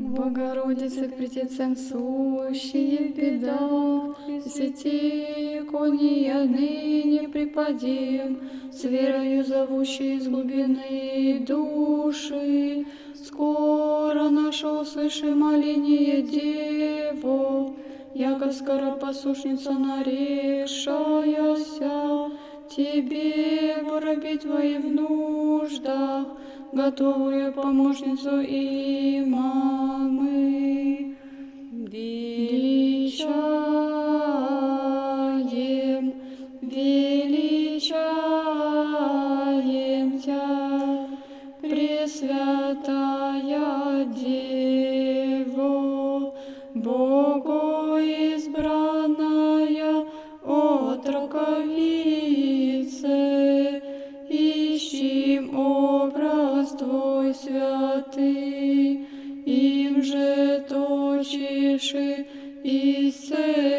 Богородице, притецем сущие беда, святи икония ныне преподим, с верою зовущей из глубины души. Скоро наше услыши моление Деву, яко скоропослушница нарекшаяся, Тебе воробей Твои в нуждах, готовую помощницу и мамы. Величаем, величаем Тя, Пресвятая Дево, Богу избранная от раковицы, ищем образ Твой святый, им же точишь и исцеляешь.